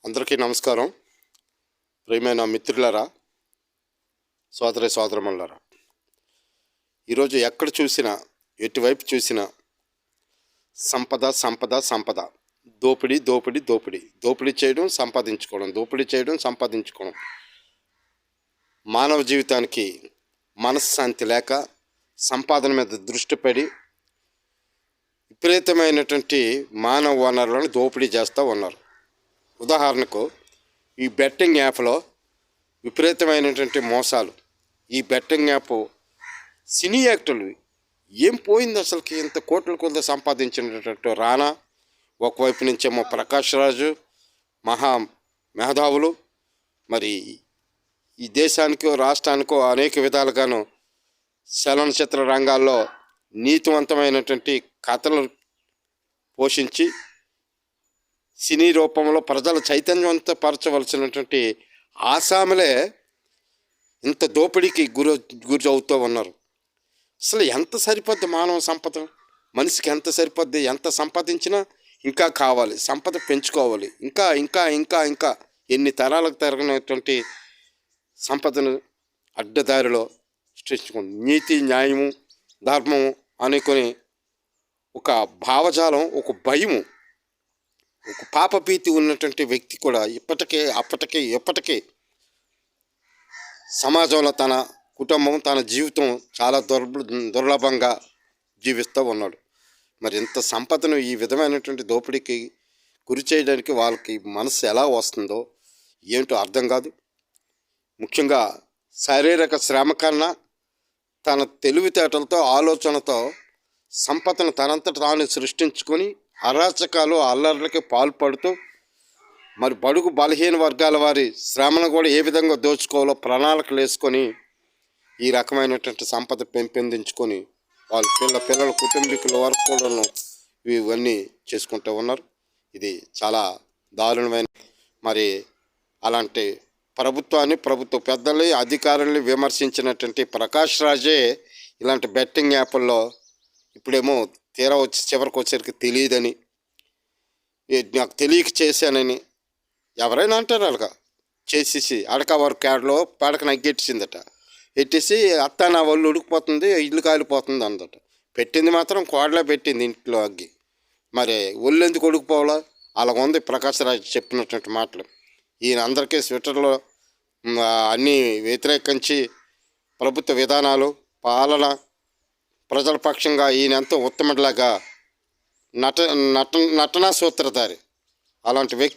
అందరికీ నమస్కారం. ప్రియమైన మిత్రులారా, సోదరి సోదరమణులారా, ఈరోజు ఎక్కడ చూసినా, ఎటువైపు చూసినా సంపద సంపద సంపద, దోపిడీ దోపిడీ దోపిడీ, దోపిడీ చేయడం సంపాదించుకోవడం, దోపిడీ చేయడం సంపాదించుకోవడం. మానవ జీవితానికి మనశ్శాంతి లేక సంపాదన మీద దృష్టి పడి విపరీతమైనటువంటి మానవ వనరులను దోపిడీ చేస్తూ ఉన్నారు. ఉదాహరణకు ఈ బెట్టింగ్ యాప్లో విపరీతమైనటువంటి మోసాలు. ఈ బెట్టింగ్ యాప్ సినీ యాక్టర్లు ఏం పోయింది అసలుకి, ఇంత కోట్ల కొద్ది సంపాదించినటువంటి రానా, ఒకవైపు నుంచేమో ప్రకాష్ రాజు, మహా మేధావులు, మరి ఈ దేశానికో రాష్ట్రానికో అనేక విధాలుగాను చలనచిత్ర రంగాల్లో నీతివంతమైనటువంటి కథలు పోషించి సినీ రూపంలో ప్రజల చైతన్యవంతపరచవలసినటువంటి ఆసాములే ఇంత దోపిడీకి గురి అవుతూ ఉన్నారు. అసలు ఎంత సరిపోద్ది మానవ సంపద? మనిషికి ఎంత సరిపోద్ది? ఎంత సంపాదించినా ఇంకా కావాలి, సంపద పెంచుకోవాలి, ఇంకా ఇంకా ఇంకా ఇంకా ఎన్ని తరాలకు తరగనటువంటి సంపదను అడ్డదారిలో సృష్టించుకుంది. నీతి, న్యాయము, ధర్మము అనుకొని ఒక భావజాలం, ఒక భయము, ఒక పాపభీతి ఉన్నటువంటి వ్యక్తి కూడా ఎప్పటికీ సమాజంలో తన కుటుంబం, తన జీవితం చాలా దుర్లభంగా జీవిస్తూ ఉన్నాడు. మరి ఇంత సంపదను ఈ విధమైనటువంటి దోపిడీకి గురి చేయడానికి వాళ్ళకి మనసు ఎలా వస్తుందో ఏంటో అర్థం కాదు. ముఖ్యంగా శారీరక శ్రమ కన్నా తన తెలివితేటలతో, ఆలోచనతో సంపదను తనంతట తాను సృష్టించుకొని అరాచకాలు, అల్లర్లకి పాల్పడుతూ మరి బడుగు బలహీన వర్గాల వారి శ్రమను కూడా ఏ విధంగా దోచుకోవాలో ప్రణాళికలు వేసుకొని ఈ రకమైనటువంటి సంపద పెంపొందించుకొని వాళ్ళ పిల్లల కుటుంబీకుల వరకు కూడా ఇవన్నీ చేసుకుంటూ ఉన్నారు. ఇది చాలా దారుణమైన. మరి అలాంటి ప్రభుత్వాన్ని, ప్రభుత్వ పెద్దల్ని, అధికారుల్ని విమర్శించినటువంటి ప్రకాష్ రాజే ఇలాంటి బెట్టింగ్ యాప్ల్లో ఇప్పుడేమో తీరా వచ్చి చివరికి వచ్చేసరికి తెలియదని, నాకు తెలియక చేశానని ఎవరైనా అంటారు. అలాగా చేసేసి అడక వర్క్ యాడ్లో పడక నగ్గెట్టేసిందట. ఎట్టేసి అత్త నా ఒళ్ళు ఉడికిపోతుంది, ఇల్లు కాలిపోతుంది అందట. పెట్టింది మాత్రం కోడలే పెట్టింది ఇంట్లో అగ్గి. మరి ఒళ్ళు ఎందుకు ఉడికిపోవాలా? అలాగ ఉంది ప్రకాష్ రాజ్ చెప్పినటువంటి మాటలు. ఈయన అందరికీ ట్విట్టర్లో అన్నీ వ్యతిరేకించి ప్రభుత్వ విధానాలు, పాలన, ప్రజల పక్షంగా ఈయన ఎంతో ఉత్తముడిలాగా నటనా సూత్రధారి. అలాంటి వ్యక్తి